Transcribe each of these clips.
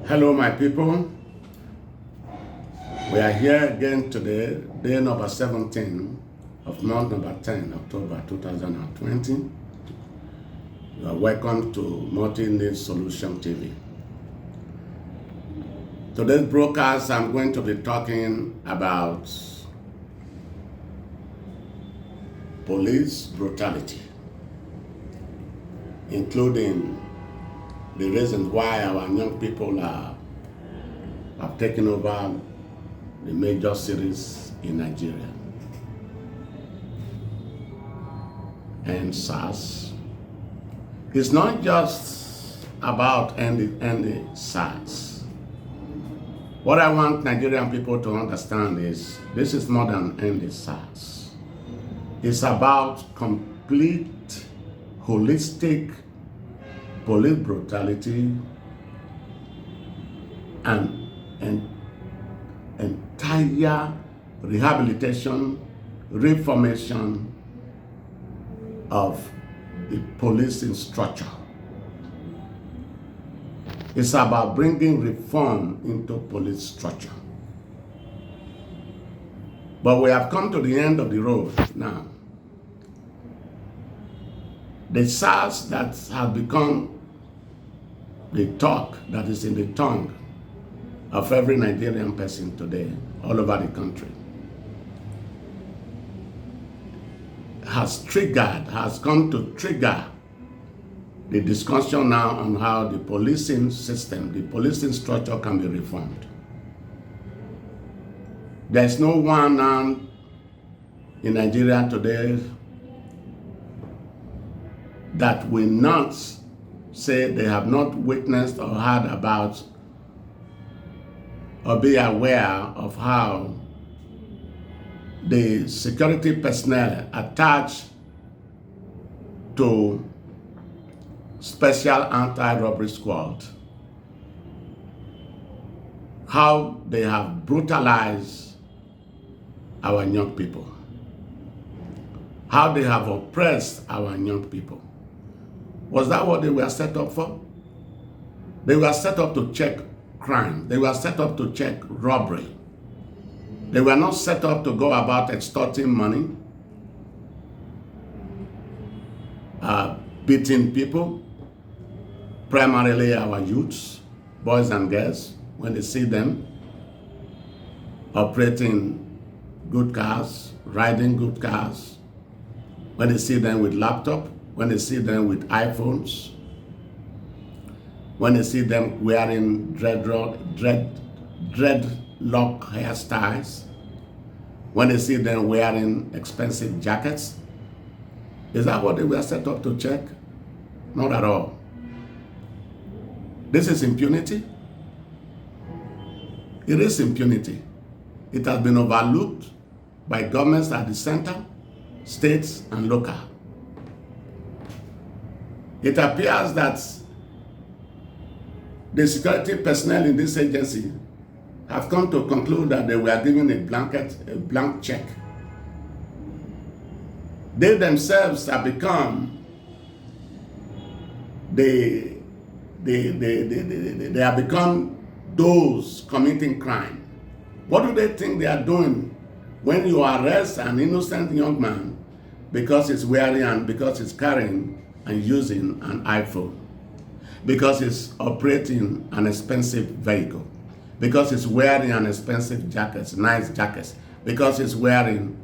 Hello, my people. We are here again today, day number 17 of month number 10, October 2020. You are welcome to Multi-Need Solution TV. Today's broadcast, I'm going to be talking about police brutality, including the reasons why our young people have taken over the major cities in Nigeria. EndSARS. It's not just about EndSARS. What I want Nigerian people to understand is this is more than EndSARS. It's about complete, holistic police brutality and entire rehabilitation, reformation of the policing structure. It's about bringing reform into police structure. But we have come to the end of the road now. The SARS that has become the talk that is in the tongue of every Nigerian person today, all over the country, has come to trigger the discussion now on how the policing system, the policing structure can be reformed. There's no one now in Nigeria today that will not say they have not witnessed or heard about or be aware of how the security personnel attached to special anti-robbery squad, how they have brutalized our young people, how they have oppressed our young people. Was that what they were set up for? They were set up to check crime. They were set up to check robbery. They were not set up to go about extorting money, beating people, primarily our youths, boys and girls, when they see them operating good cars, riding good cars, when they see them with laptop, when they see them with iPhones, when they see them wearing dreadlock hairstyles, when they see them wearing expensive jackets. Is that what they were set up to check? Not at all. This is impunity. It is impunity. It has been overlooked by governments at the center, states, and local. It appears that the security personnel in this agency have come to conclude that they were given a blank check. They themselves have become they have become those committing crime. What do they think they are doing when you arrest an innocent young man because he's wearing and because he's carrying and using an iPhone, because he's operating an expensive vehicle, because he's wearing an expensive jacket, nice jackets, because he's wearing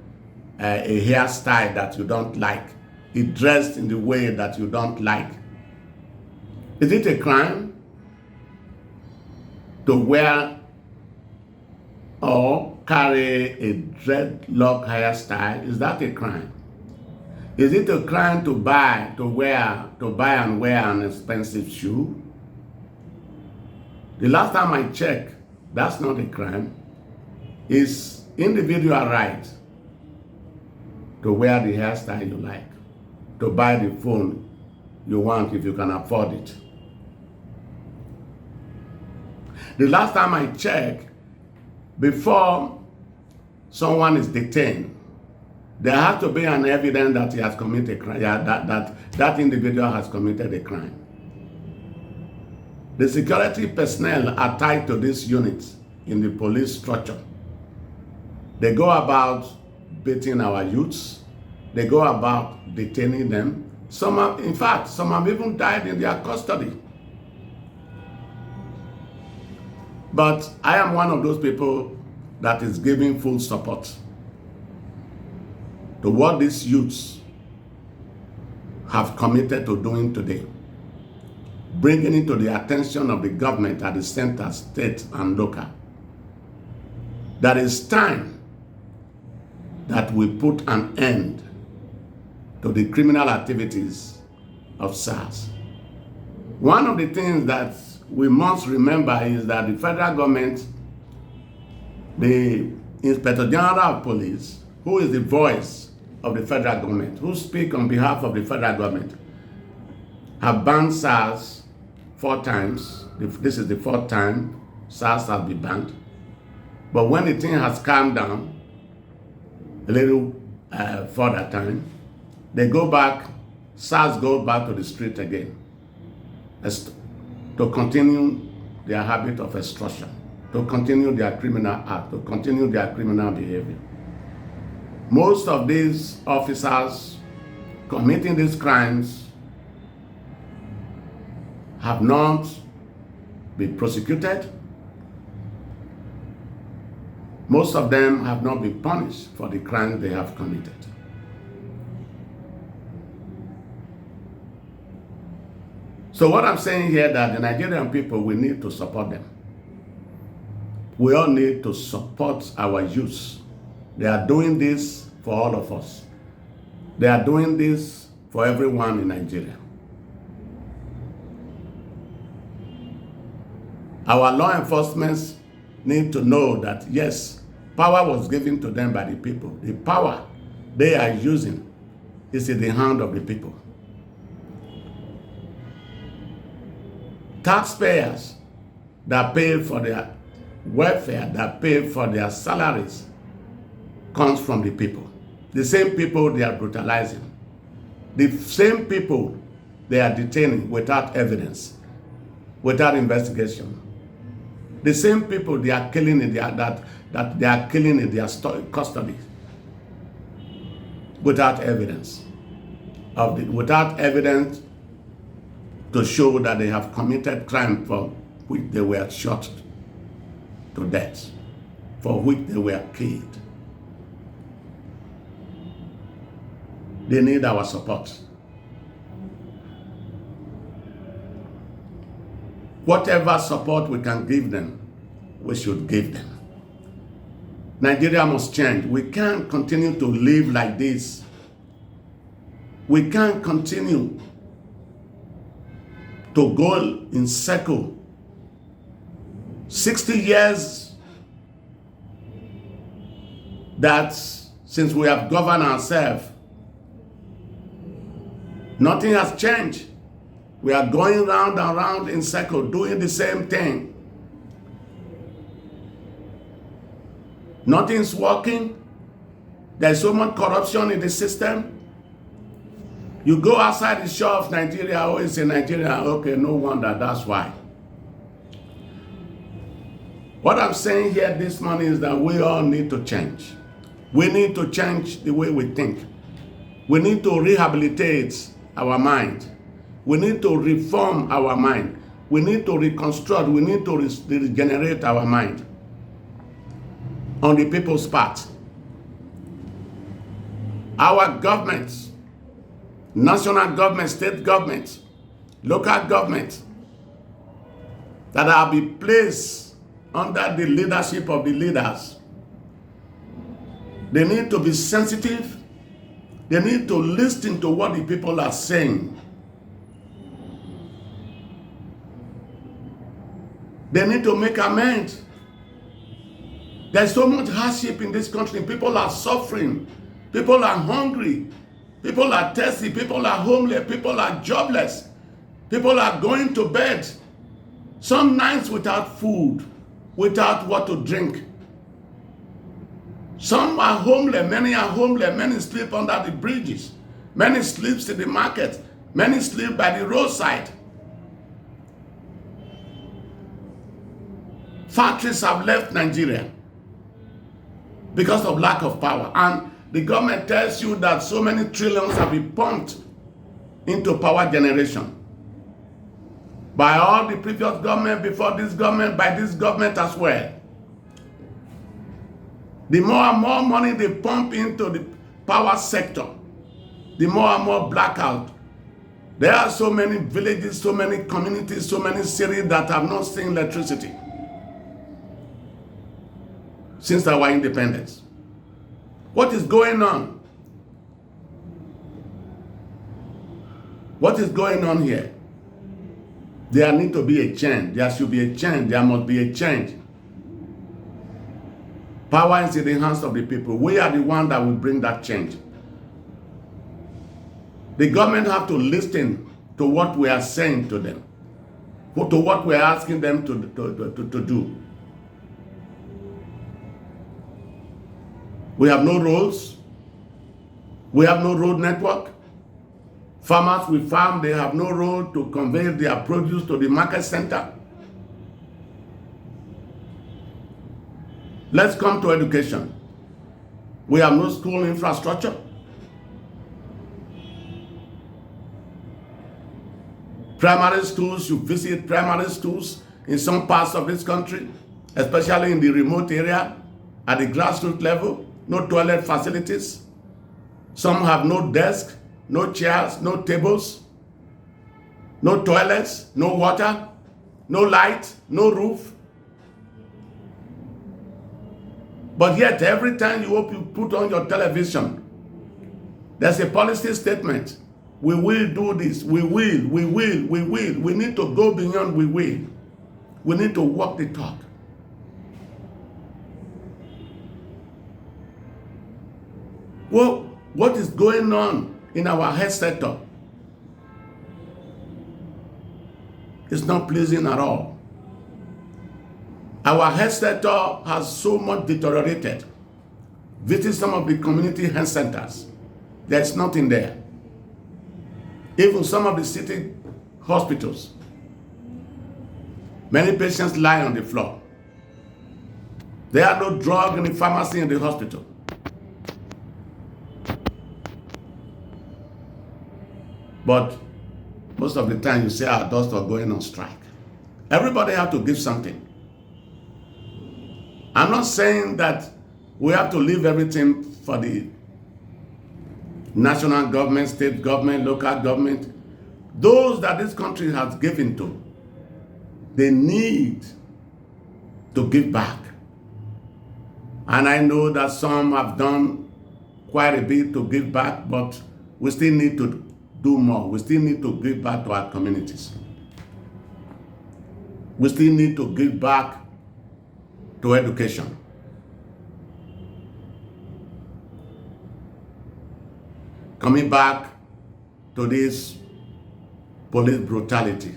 a hairstyle that you don't like, he dressed in the way that you don't like? Is it a crime to wear or carry a dreadlock hairstyle? Is that a crime? Is it a crime to buy and wear an expensive shoe? The last time I checked, that's not a crime. It's individual right to wear the hairstyle you like, to buy the phone you want if you can afford it. The last time I checked, before someone is detained, there has to be an evidence that he has committed a crime, that individual has committed a crime. The security personnel are tied to these units in the police structure. They go about beating our youths. They go about detaining them. Some have even died in their custody. But I am one of those people that is giving full support to what these youths have committed to doing today, bringing it to the attention of the government at the center, state, and local. That it's time that we put an end to the criminal activities of SARS. One of the things that we must remember is that the federal government, the Inspector General of Police, who is the voice of the federal government, who speak on behalf of the federal government, have banned SARS 4 times. This is the 4th time SARS has been banned. But when the thing has calmed down a little further time, they go back, SARS go back to the street again to continue their habit of extortion, to continue their criminal act, to continue their criminal behavior. Most of these officers committing these crimes have not been prosecuted. Most of them have not been punished for the crimes they have committed. So what I'm saying here, that the Nigerian people, we need to support them. We all need to support our youth. They are doing this for all of us. They are doing this for everyone in Nigeria. Our law enforcement need to know that, yes, power was given to them by the people. The power they are using is in the hand of the people. Taxpayers that pay for their welfare, that pay for their salaries, comes from the people. The same people they are brutalizing. The same people they are detaining without evidence, without investigation. The same people they are killing in their that they are killing in their custody without evidence without evidence to show that they have committed crime for which they were shot to death, for which they were killed. They need our support. Whatever support we can give them, we should give them. Nigeria must change. We can't continue to live like this. We can't continue to go in circle. 60 years that since we have governed ourselves, nothing has changed. We are going round and round in circle, doing the same thing. Nothing's working. There's so much corruption in the system. You go outside the shore of Nigeria, oh, it's in Nigeria. Okay, no wonder, that's why. What I'm saying here this morning is that we all need to change. We need to change the way we think. We need to rehabilitate our mind. We need to reform our mind. We need to reconstruct. We need to regenerate our mind on the people's part. Our governments, national government, state government, local government, that have been placed under the leadership of the leaders, they need to be sensitive. They need to listen to what the people are saying. They need to make amends. There's so much hardship in this country. People are suffering. People are hungry. People are thirsty. People are homeless. People are jobless. People are going to bed. Some nights without food, without what to drink. Some are homeless. Many are homeless. Many sleep under the bridges. Many sleep in the market. Many sleep by the roadside. Factories have left Nigeria because of lack of power. And the government tells you that so many trillions have been pumped into power generation by all the previous government, before this government, by this government as well. The more and more money they pump into the power sector, the more and more blackout. There are so many villages, so many communities, so many cities that have not seen electricity since our independence. What is going on? What is going on here? There needs to be a change. There should be a change. There must be a change. Power is in the hands of the people. We are the one that will bring that change. The government have to listen to what we are saying to them, to what we are asking them to do. We have no roads. We have no road network. Farmers will farm, they have no road to convey their produce to the market center. Let's come to education. We have no school infrastructure. Primary schools, you visit primary schools in some parts of this country, especially in the remote area, at the grassroots level, no toilet facilities. Some have no desk, no chairs, no tables, no toilets, no water, no light, no roof. But yet, every time you put on your television, there's a policy statement. We will do this. We will. We need to go beyond we will. We need to walk the talk. Well, what is going on in our health sector? It's not pleasing at all. Our health sector has so much deteriorated. Visit some of the community health centers. There's nothing there. Even some of the city hospitals, many patients lie on the floor. There are no drugs in the pharmacy in the hospital. But most of the time you see our doctors going on strike. Everybody have to give something. I'm not saying that we have to leave everything for the national government, state government, local government. Those that this country has given to, they need to give back. And I know that some have done quite a bit to give back, but we still need to do more. We still need to give back to our communities. We still need to give back to education. Coming back to this police brutality,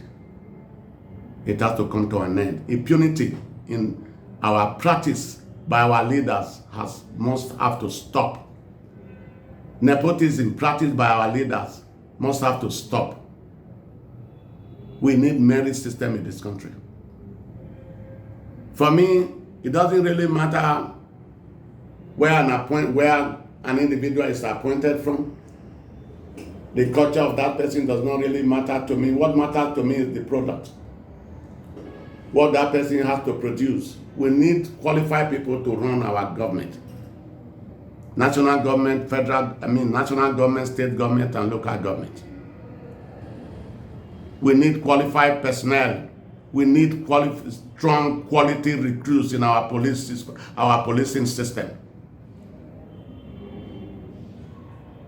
it has to come to an end. Impunity in our practice by our leaders must have to stop. Nepotism practiced by our leaders must have to stop. We need merit system in this country. For me, it doesn't really matter where an individual is appointed from. The culture of that person does not really matter to me. What matters to me is the product. What that person has to produce. We need qualified people to run our government. National government, national government, state government, and local government. We need qualified personnel. We need strong quality recruits in our policing system.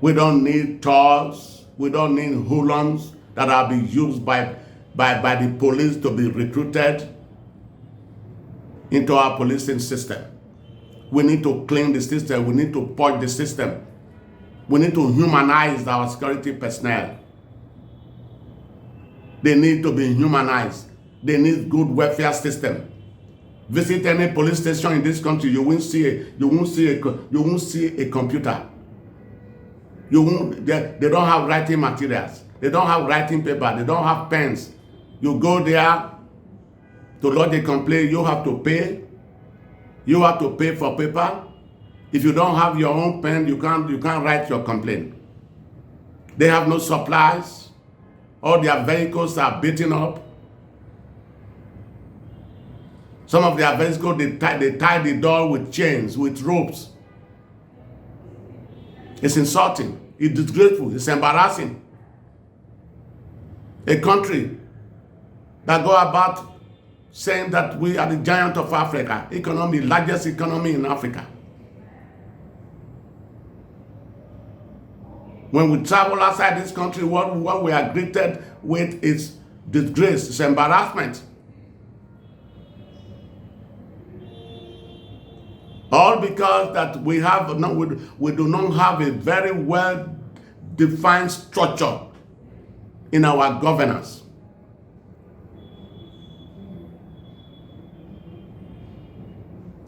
We don't need tours. We don't need hoodlums that are being used by the police to be recruited into our policing system. We need to clean the system. We need to purge the system. We need to humanize our security personnel. They need to be humanized. They need good welfare system. Visit any police station in this country, you won't see a computer. They don't have writing materials. They don't have writing paper. They don't have pens. You go there, To lodge a complaint, you have to pay. You have to pay for paper. If you don't have your own pen, you can't write your complaint. They have no supplies. All their vehicles are beaten up. Some of their vehicles, they tie the door with chains, with ropes. It's insulting. It's disgraceful. It's embarrassing. A country that go about saying that we are the giant of Africa, largest economy in Africa. When we travel outside this country, what we are greeted with is disgrace, it's embarrassment. All because that we do not have a very well-defined structure in our governance.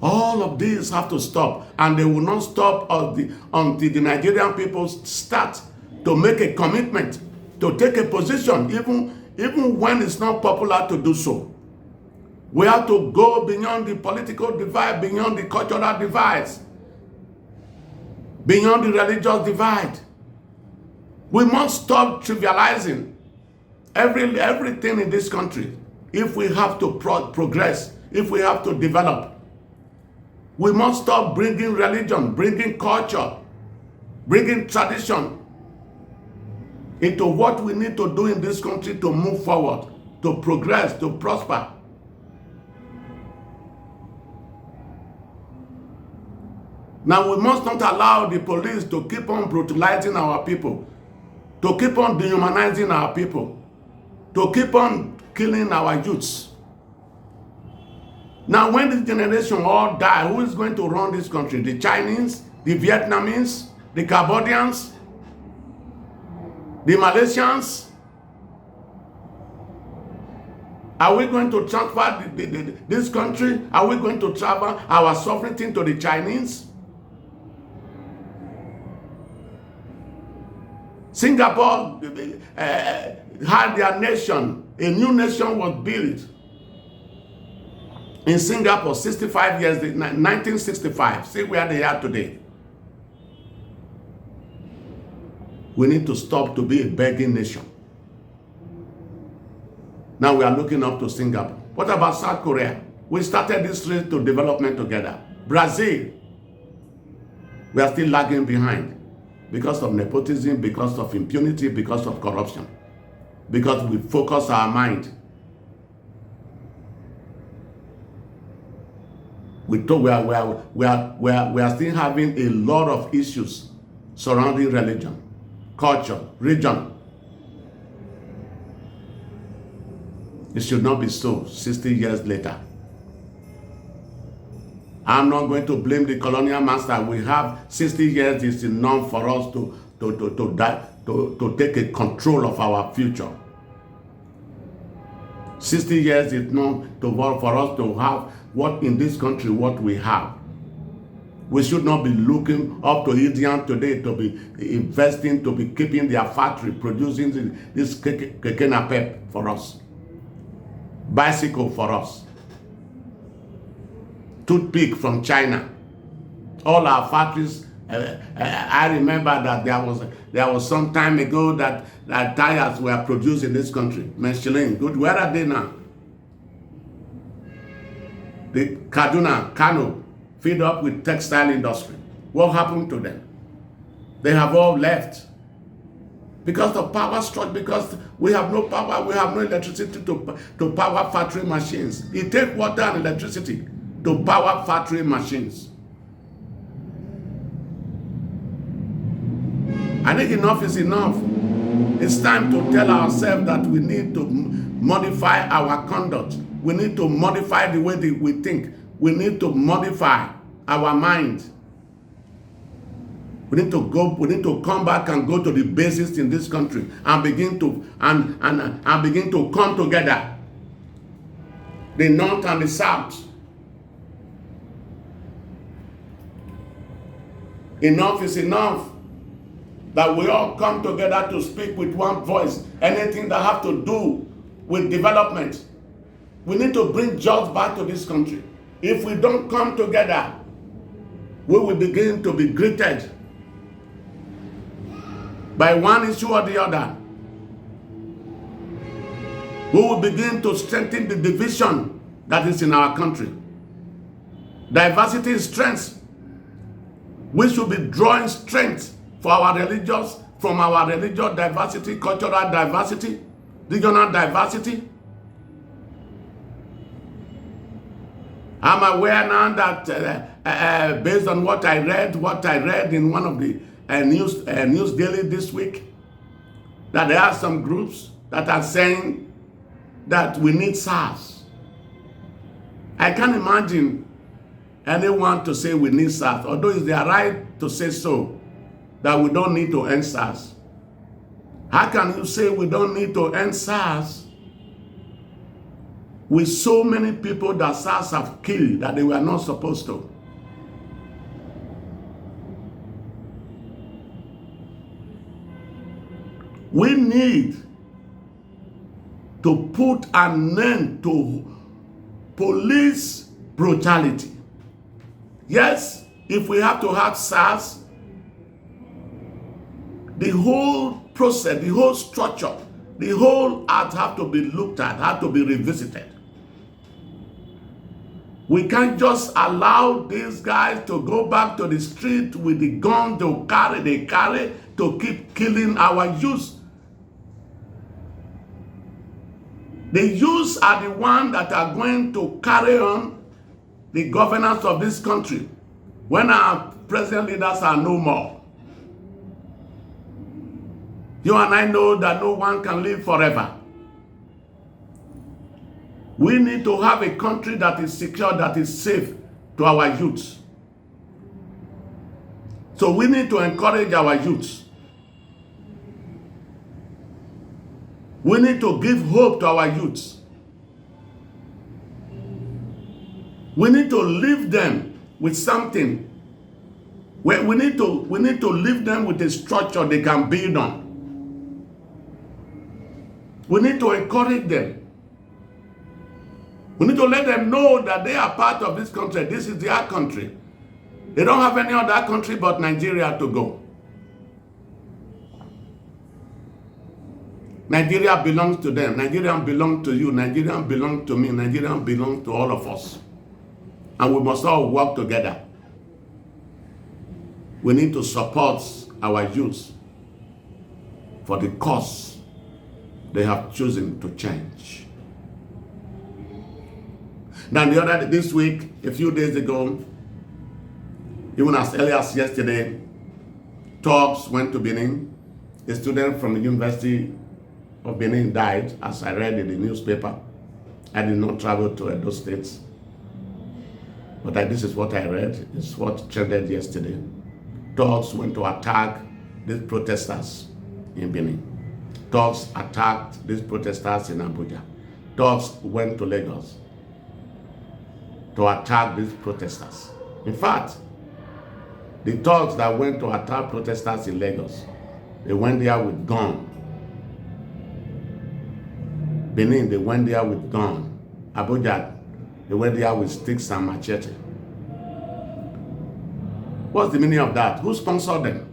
All of these have to stop, and they will not stop until the Nigerian people start to make a commitment, to take a position, even when it's not popular to do so. We have to go beyond the political divide, beyond the cultural divides, beyond the religious divide. We must stop trivializing everything in this country. If we have to progress, if we have to develop, we must stop bringing religion, bringing culture, bringing tradition into what we need to do in this country to move forward, to progress, to prosper. Now, we must not allow the police to keep on brutalizing our people, to keep on dehumanizing our people, to keep on killing our youths. Now, when this generation all die, who is going to run this country? The Chinese, the Vietnamese, the Cambodians, the Malaysians? Are we going to transfer this country? Are we going to transfer our sovereignty to the Chinese? Singapore had their nation. A new nation was built in Singapore 65 years, 1965. See where they are today. We need to stop to be a begging nation. Now we are looking up to Singapore. What about South Korea? We started this race to development together. Brazil, we are still lagging behind because of nepotism, because of impunity, because of corruption, because we focus our mind. We are still having a lot of issues surrounding religion, culture, region. It should not be so 60 years later. I'm not going to blame the colonial master. We have 60 years is enough for us to take a control of our future. 60 years is not for us to have what in this country, what we have. We should not be looking up to Indian today to be investing, to be keeping their factory, producing this keke napep for us, bicycle for us, toothpick from China. All our factories, I remember that there was some time ago that tires were produced in this country. Michelin, good, where are they now? The Kano, filled up with textile industry. What happened to them? They have all left. Because of power structure, because we have no power, we have no electricity to power factory machines. It takes water and electricity to power factory machines. I think enough is enough. It's time to tell ourselves that we need to modify our conduct. We need to modify the way that we think. We need to modify our mind. We need to come back and go to the basics in this country and begin to come together. The North and the South. Enough is enough. That we all come together to speak with one voice. Anything that have to do with development, We need to bring jobs back to this country. If we don't come together, we will begin to be greeted by one issue or the other. We will begin to strengthen the division that is in our country. Diversity is strength. We should be drawing strength from our religious diversity, cultural diversity, regional diversity. I'm aware now that based on what I read in one of the news daily this week, that there are some groups that are saying that we need SARS. I can't imagine anyone to say we need SARS, although it's their right to say so, that we don't need to end SARS. How can you say we don't need to end SARS with so many people that SARS have killed that they were not supposed to? We need to put an end to police brutality. Yes, if we have to have SARS, the whole process, the whole structure, the whole act have to be looked at, have to be revisited. We can't just allow these guys to go back to the street with the gun they carry to keep killing our youth. The youths are the ones that are going to carry on the governance of this country when our present leaders are no more. You and I know that no one can live forever. We need to have a country that is secure, that is safe to our youth. So we need to encourage our youth. We need to give hope to our youth. We need to leave them with something. We need to leave them with a structure they can build on. We need to encourage them. We need to let them know that they are part of this country. This is their country. They don't have any other country but Nigeria to go. Nigeria belongs to them. Nigeria belongs to you. Nigeria belongs to me. Nigeria belongs to all of us. And we must all work together. We need to support our youth for the cause they have chosen to change. Now, this week, a few days ago, even as early as yesterday, talks went to Benin. A student from the University of Benin died, as I read in the newspaper. I did not travel to Edo State, but this is what I read. It's what trended yesterday. Dogs went to attack these protesters in Benin. Dogs attacked these protesters in Abuja. Dogs went to Lagos to attack these protesters. In fact, the thugs that went to attack protesters in Lagos, they went there with gun. Benin, they went there with gun. Abuja, they went there with sticks and machete. What's the meaning of that? Who sponsored them?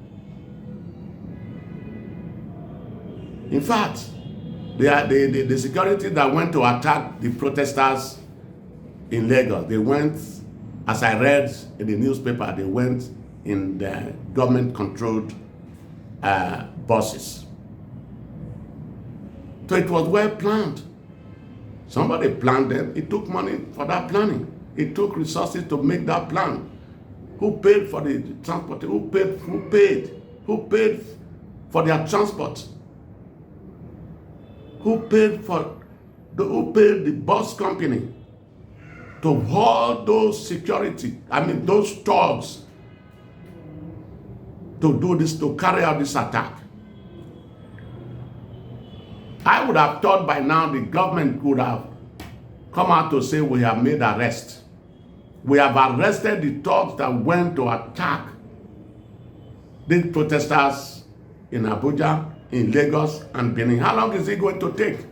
In fact, the security that went to attack the protesters in Lagos, they went, as I read in the newspaper, they went in the government-controlled buses. So it was well planned. Somebody planned them. It took money for that planning. It took resources to make that plan. Who paid for the transport? Who paid for their transport? Who paid the bus company to haul those those thugs to do this, to carry out this attack? I would have thought by now the government would have come out to say we have made arrest. We have arrested the thugs that went to attack these protesters in Abuja, in Lagos, and Benin. How long is it going to take?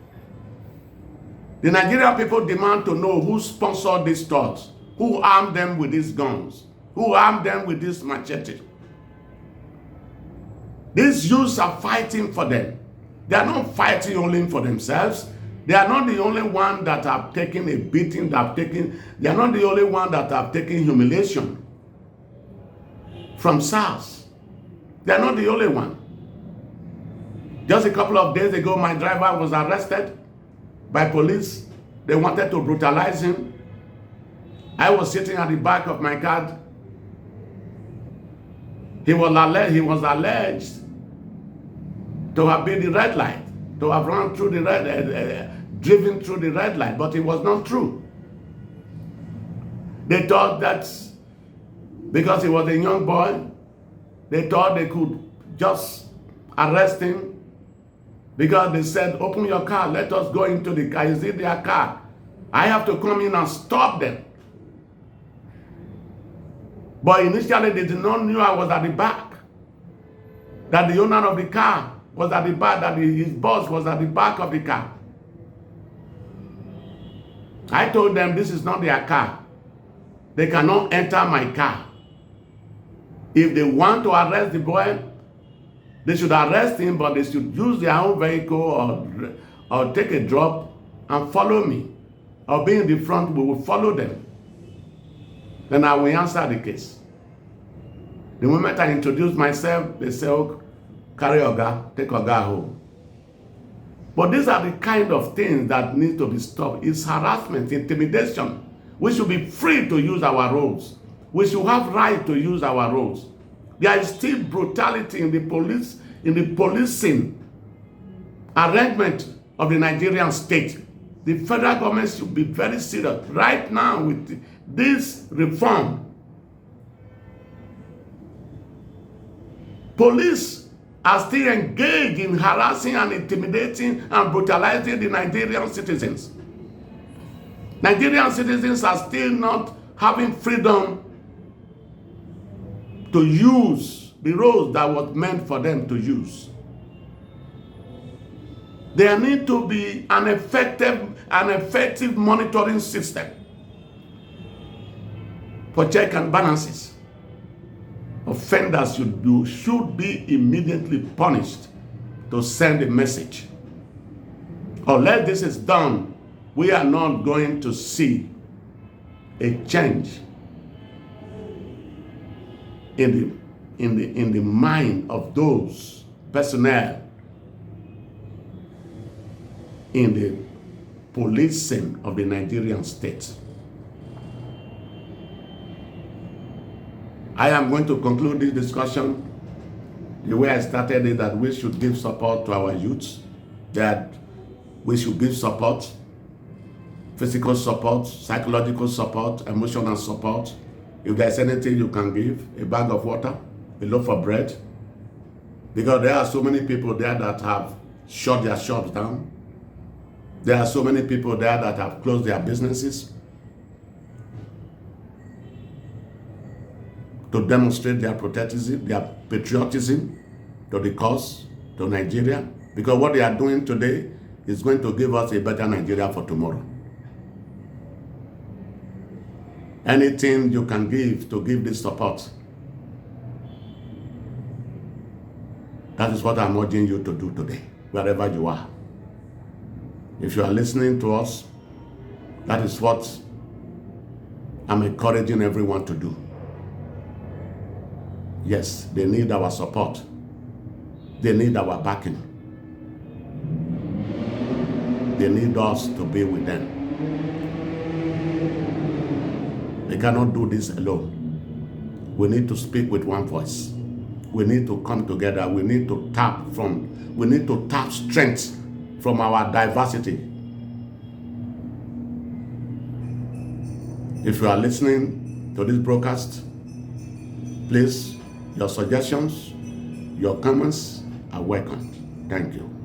The Nigerian people demand to know who sponsored these thugs, who armed them with these guns, who armed them with this machete. These youths are fighting for them. They are not fighting only for themselves. They are not the only one that have taken a beating, they are not the only one that have taken humiliation from SARS. They are not the only one. Just a couple of days ago, my driver was arrested by police. They wanted to brutalize him. I was sitting at the back of my car. He was alleged to have been the red light, to have run through the driven through the red light, but it was not true. They thought that because he was a young boy, they thought they could just arrest him because they said, open your car, let us go into the car. Is it their car? I have to come in and stop them. But initially they did not know I was at the back, that the owner of the car was at the back, that his boss was at the back of the car. I told them this is not their car. They cannot enter my car. If they want to arrest the boy, they should arrest him, but they should use their own vehicle or take a drop and follow me. Or be in the front, we will follow them. Then I will answer the case. The moment I introduce myself, they say, oh, carry Oga, take Oga home. But these are the kind of things that need to be stopped. It's harassment, intimidation. We should be free to use our roads. We should have right to use our roads. There is still brutality in the police, in the policing arrangement of the Nigerian state. The federal government should be very serious right now with this reform. Police are still engaged in harassing and intimidating and brutalizing the Nigerian citizens. Nigerian citizens are still not having freedom to use the roads that was meant for them to use. There need to be an effective monitoring system for check and balances. Offenders should be immediately punished to send a message. Unless this is done, we are not going to see a change in the mind of those personnel in the policing of the Nigerian state. I am going to conclude this discussion the way I started it, that we should give support to our youths, that we should give support, physical support, psychological support, emotional support. If there's anything you can give, a bag of water, a loaf of bread, because there are so many people there that have shut their shops down. There are so many people there that have closed their businesses to demonstrate their patriotism to the cause, to Nigeria, because what they are doing today is going to give us a better Nigeria for tomorrow. Anything you can give to give this support, that is what I'm urging you to do today, wherever you are. If you are listening to us, that is what I'm encouraging everyone to do. Yes, they need our support. They need our backing. They need us to be with them. They cannot do this alone. We need to speak with one voice. We need to come together. We need to tap strength from our diversity. If you are listening to this broadcast, please, your suggestions, your comments are welcome. Thank you.